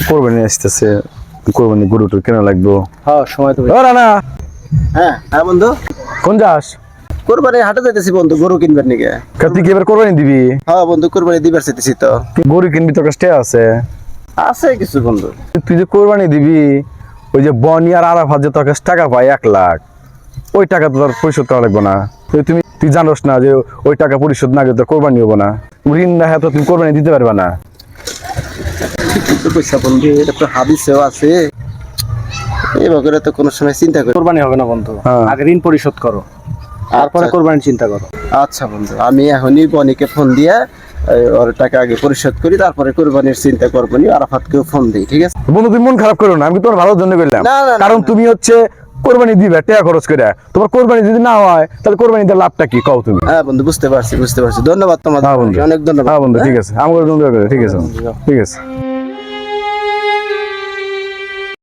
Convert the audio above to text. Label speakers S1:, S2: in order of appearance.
S1: কোরবানি আসতেছে, কোরবানি গরু টু কেনা লাগবো।
S2: হ্যাঁ সময় তো
S1: ও রানা,
S2: হ্যাঁ হ্যাঁ বন্ধু,
S1: কোন যাস?
S2: কোরবানি হাটে যাইতেছি বন্ধু, গরু কিনবার নিকে।
S1: তুই কি এবার কোরবানি দিবি?
S2: হ্যাঁ বন্ধু, কোরবানি দিবার চাইতেছি তো।
S1: গরু কিনবি, তোর কাছে আছে?
S2: আছে কিছু বন্ধু।
S1: তুই যে কোরবানি দিবি, ওই যে বনি আর আরাফাত যে তোর কাছে টাকা পায় 1 লাখ, ওই টাকা তো তোর পরিশোধ করা লাগবে না? তুই জানোস না যে ওই টাকা পরিশোধ না করে তোর কোরবানি হবো না? ঋণ না হ্যাঁ তো তুমি কোরবানি দিতে পারবে না।
S2: কিন্তু পয়সা বন্ধু, এটা তো হাদিসেও আছে। এভাবে তো কোনো সময় চিন্তা করি।
S3: কোরবানি হবে না বন্ধু,
S1: হ্যাঁ।
S3: আগে ঋণ পরিশোধ করো, তারপরে
S2: আচ্ছা।
S3: কোরবানির চিন্তা করো।
S2: আচ্ছা বন্ধু, আমি এখনই বনিকে ফোন দিয়ে ওর টাকা আগে পরিশোধ করি, তারপরে কোরবানির চিন্তা করবো নি। আরাফাতকেও ফোন দিই, ঠিক আছে?
S1: বন্ধু তুমি মন খারাপ করো না, আমি তোমার ভালোর জন্য করলাম।
S2: না, না, না,
S1: কারণ
S2: না।
S1: তুমি হচ্ছে কোরবানি দিবে টাকা খরচ করে, তোমার কোরবানি যদি না হয় তাহলে কোরবানিতে লাভটা কি কও তুমি?
S2: হ্যাঁ বন্ধু, বুঝতে পারছি। ধন্যবাদ তোমার,
S1: হ্যাঁ বন্ধু,
S2: অনেক ধন্যবাদ।
S1: হ্যাঁ বন্ধু, ঠিক আছে, আমাকে ধন্যবাদ, ঠিক আছে, ঠিক আছে।